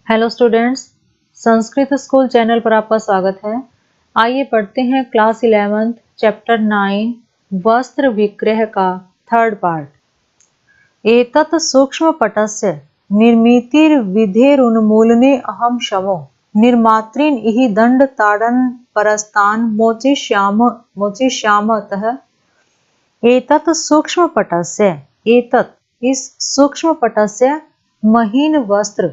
Hello students, Sanskrit school channel पर आपका स्वागत है। आइए पढ़ते हैं क्लास 11 चैप्टर 9 वस्त्र विक्रय का थर्ड पार्ट। एतत् सूक्ष्म पटस्य निर्मितिर्विधेरुन्मूलने अहम शमो निर्मातृन इहि दंड ताड़न परस्तान मोचिष्यामतः। एतत् सूक्ष्म पटस्य, एतत् इस सूक्ष्म पटस्य महीन वस्त्र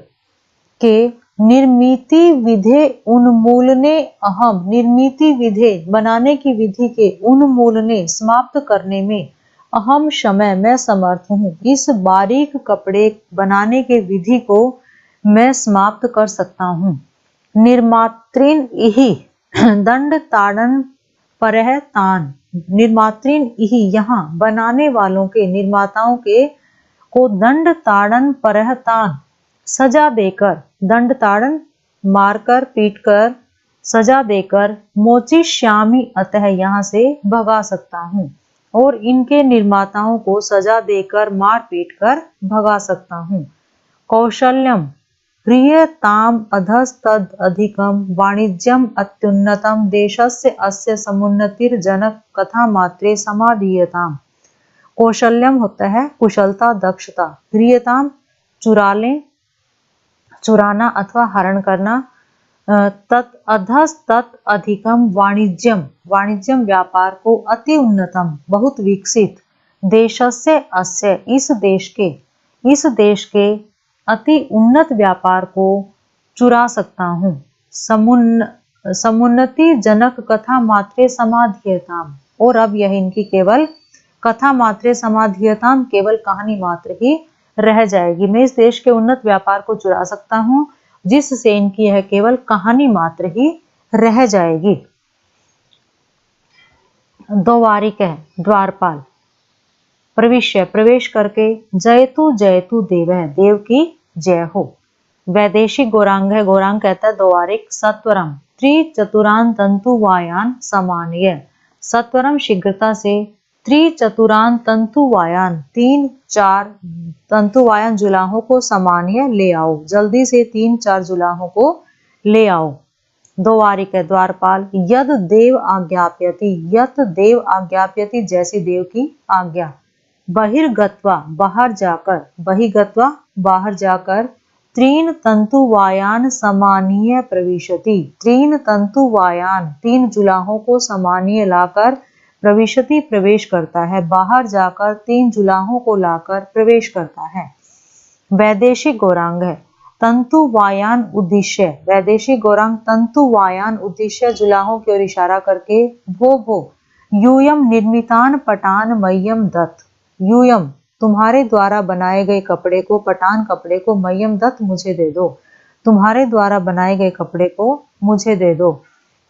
के निर्मिति विधे उन्मूलने अहम, निर्मिति विधे बनाने की विधि के उन्मूलने समाप्त करने में अहम समय मैं समर्थ हूँ। इस बारीक कपड़े बनाने के विधि को मैं समाप्त कर सकता हूँ। निर्मात्रिन इहि दंड ताड़न परह तान, निर्मात्रिन इहि यहाँ बनाने वालों के, निर्माताओं के को दंड ताड़न परह तान सजा देकर, दंड ताड़न मारकर पीटकर सजा देकर मोचिष्यामि अतः यहाँ से भगा सकता हूँ, और इनके निर्माताओं को सजा देकर मार पीट कर भगा सकता हूँ। कौशल्यम ह्रियताम अधस्तद अधिकम वाणिज्यम अत्युन्नतम देशस्य अस्य समुन्नतिर्जनक कथा मात्रे समाधीयताम। कौशल्यम होता है कुशलता, दक्षता। ह्रियताम चुरा लें, चुराना अथवा हरण करना। तत् अधस तत् अधिकम वाणिज्यम, वाणिज्यम व्यापार को, अति उन्नतम बहुत विकसित, देशस्य अस्य इस देश के अति उन्नत व्यापार को चुरा सकता हूँ। समुन्नति जनक कथा मात्रे समाधीयताम, और अब यह इनकी केवल कथा मात्रे समाधीयताम, केवल कहानी मात्र ही रह जाएगी। मैं इस देश के उन्नत व्यापार को चुरा सकता हूँ, जिससे इनकी यह केवल कहानी मात्र ही रह जाएगी। द्वारिक है द्वारपाल। प्रविश्य प्रवेश करके, जयतु जयतु देवः देव की जय हो। वैदेशिक गौरांग है, गौरांग कहता है द्वारिक सत्वरम त्रिचतुरान तंतुवायान समान्य, सत्वरम शीघ्रता से, त्रिचतुरान तंतुवायान 3-4 तंतुवायान जुलाहों को समान्य ले आओ, जल्दी से 3-4 जुलाहों को ले आओ। द्वारिक है द्वारपाल। यद देव आज्ञाप्यति, यत देव आज्ञाप्यति जैसी देव की आज्ञा। बहिर्गत्वा बाहर जाकर, बहिर्गत्वा बाहर जाकर, त्रीन तंतुवायान समानीय प्रविशति, त्रीन तंतुवायान 3 जुलाहों को समानीय लाकर, प्रविशति प्रवेश करता है, बाहर जाकर 3 जुलाहों को लाकर प्रवेश करता है। वैदेशिक गौरांग है तंतुवायान उद्देश्य, वैदेशिक गौरांग तंतुवायान उद्देश्य जुलाहों की ओर इशारा करके, भो यूयम निर्मितान पटान मह्यम दत्त, यूयम तुम्हारे द्वारा बनाए गए कपड़े को, पटान कपड़े को, मह्यम दत्त मुझे दे दो, तुम्हारे द्वारा बनाए गए कपड़े को मुझे दे दो।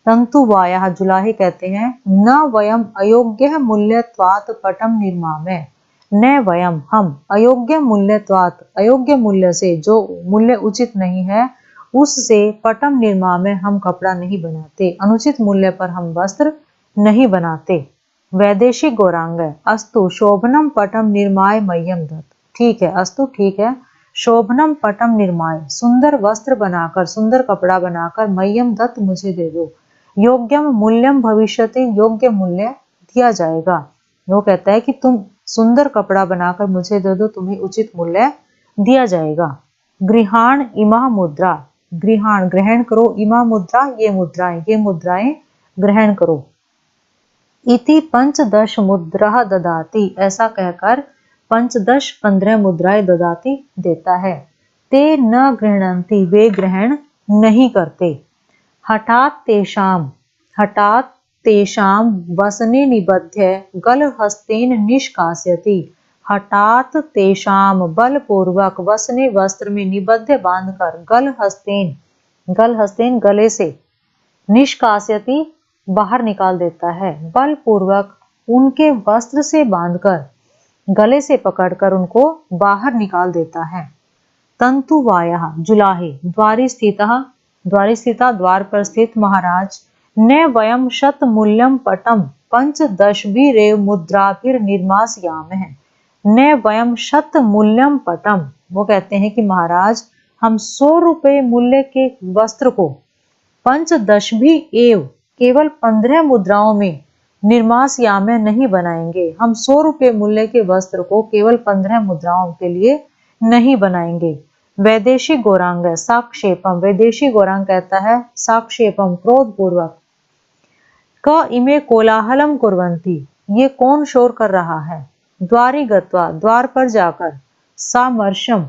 तंतुवाया जुलाहे कहते हैं, न वयम अयोग्य मूल्यत्वात् पटम निर्मामे, न वयम हम, अयोग्य मूल्यत्वात् अयोग्य मूल्य से, जो मूल्य उचित नहीं है उससे, पटम निर्मामे हम कपड़ा नहीं बनाते, अनुचित मूल्य पर हम वस्त्र नहीं बनाते। वैदेशिक गौरांग है अस्तु शोभनम पटम निर्माय मह्यम दत्त, ठीक है, अस्तु ठीक है, शोभनम पटम निर्माय सुंदर वस्त्र बनाकर, सुंदर कपड़ा बनाकर, मह्यम दत्त मुझे दे दो। योग्यम मूल्यम भविष्यति, योग्य मूल्य दिया जाएगा। वो कहता है कि तुम सुंदर कपड़ा बनाकर मुझे दे दो, तुम्हें उचित मूल्य दिया जाएगा। गृहाण इमा मुद्रा, गृहाण ग्रहण करो, इमा मुद्रा ये मुद्राएं ग्रहण करो। इति 15 मुद्रा ददाति, ऐसा कहकर 15 मुद्राएं ददाति देता है। ते न गृह्णन्ति, वे ग्रहण नहीं करते। हठात तेषाम वसने निबध्य गलहस्तेन निष्कासयति, हठात तेषाम बलपूर्वक, वसने वस्त्र में, निबध्य बांधकर, गलहस्तेन गले से, निष्कासयति बाहर निकाल देता है, बलपूर्वक उनके वस्त्र से बांधकर, गले से पकड़कर उनको बाहर निकाल देता है। तंतुवाया जुलाहे द्वारि स्थिता द्वार पर स्थित महाराज, न वयम शत मूल्यम पटम 15 रेव मुद्राभिर निर्मास्यामः, न वयम शत मूल्यम पटम, वो कहते हैं कि महाराज हम 100 रुपये मूल्य के वस्त्र को पंचदशभी एव केवल 15 मुद्राओं में निर्मासया में नहीं बनाएंगे। हम 100 रुपये मूल्य के वस्त्र को केवल 15 मुद्राओं के लिए नहीं बनाएंगे। वैदेशी गौरांग साक्षेपम, वैदेशी गौरांग कहता है साक्षेपम क्रोध पूर्वक, क इमे कोलाहलम कुर्वन्ति, ये कौन शोर कर रहा है। द्वारी गत्वा, द्वार पर जाकर, सामर्शम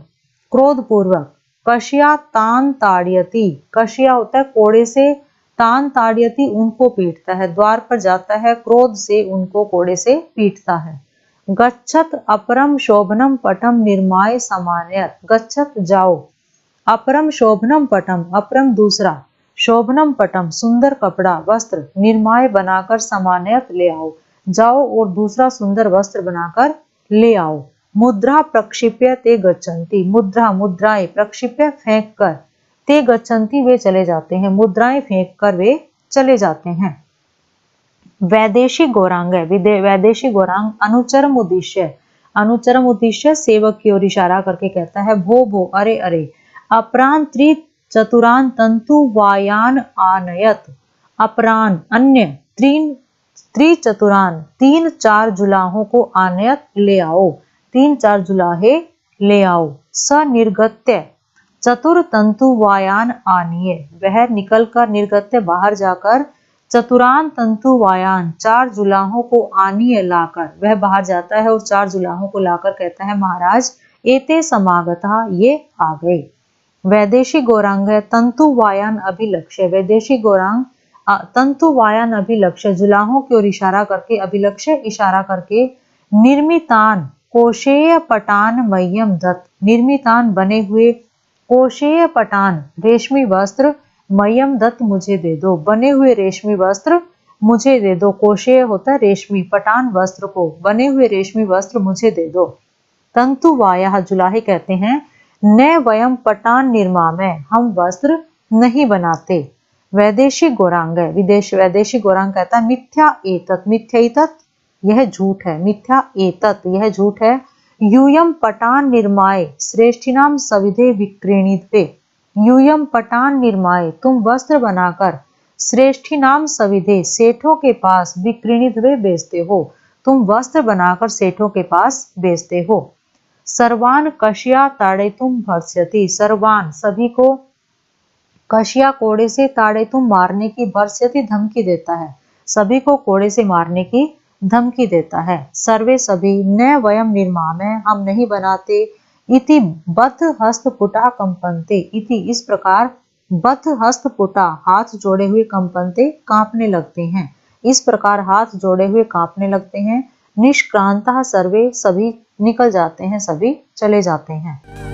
क्रोध पूर्वक, कशिया तान ताड़यति, कशिया होता है कोड़े से, तान ताड़यति उनको पीटता है, द्वार पर जाता है क्रोध से उनको कोड़े से पीटता है। गच्छत अपरम शोभनम पटम निर्माय समानयत, गच्छत जाओ, अपरम शोभनम पटम, अपरम दूसरा, शोभनम पटम सुंदर कपड़ा वस्त्र, निर्माय बनाकर समानयत ले आओ, जाओ और दूसरा सुंदर वस्त्र बनाकर ले आओ। मुद्रा प्रक्षिप्य ते गच्छन्ति, मुद्रा मुद्राएं प्रक्षिप्य फेंक कर, ते गच्छन्ति वे चले जाते हैं, मुद्राएं फेंक कर वे चले जाते हैं। वैदेशी गौरांग है, वैदेशी गौरांग अनुचरम उद्देश्य, अनुचरम उद्देश्य सेवक की ओर इशारा करके कहता है भो भो अरे अरे, अपरान त्रि चतुरान तंतु वायान आनयत, अपरान अन्य, तीन त्रिचतुरान 3-4 जुलाहों को आनयत ले आओ, 3-4 जुलाहे ले आओ। स निर्गत्य चतुर तंतु वायान आनिये, वह निकलकर निर्गत्य बाहर जाकर, चतुरान तंतु वायान 4 जुलाहों को आनिये लाकर, वह बाहर जाता है और 4 जुलाहों को लाकर कहता है महाराज एते समागता, ये आ गए। वैदेशी गौरांग है तंतु वायान अभिलक्ष्य, वैदेशी गौरांग तंतु वायान अभिलक्ष्य जुलाहों की ओर इशारा करके, अभिलक्ष्य इशारा करके, निर्मितान कोशेय पटान मह्यम दत्त, निर्मितान बने हुए, कोशेय पटान रेशमी वस्त्र, मह्यम दत्त मुझे दे दो, बने हुए रेशमी वस्त्र मुझे दे दो। कोशेय होता है रेशमी, पटान वस्त्र को, बने हुए रेशमी वस्त्र मुझे दे दो। तंतु वाया जुलाहे कहते हैं न वयम पटान निर्मामय, हम वस्त्र नहीं बनाते। वैदेशी गौरांग है, वैदेशी गौरांग कहता है मिथ्या एतत्, मिथ्या एतत् यह झूठ है, मिथ्या एतत् यह झूठ है। यूयम पटान निर्माय श्रेष्ठिनाम सविधे विक्रीणित्वे, यूयम पटान निर्माय तुम वस्त्र बनाकर, श्रेष्ठिनाम सविधे सेठों के पास, विक्रीणित्वे बेचते हो, तुम वस्त्र बनाकर सेठों के पास बेचते हो। सर्वान कशिया ताड़े तुम भर्ष्यति, सर्वान सभी को, कशिया कोड़े से, ताड़े तुम मारने की, भर्ष्यति धमकी देता है, सभी को कोड़े से मारने की धमकी देता है। सर्वे सभी, न वयम निर्मामय हम नहीं बनाते, इति बद्ध हस्तपुटा कंपनते, इति इस प्रकार, बद्ध हस्तपुटा हाथ जोड़े हुए, कंपनते कांपने लगते हैं, इस प्रकार हाथ जोड़े हुए कांपने लगते हैं। निष्क्रांता सर्वे सभी निकल जाते हैं, सभी चले जाते हैं।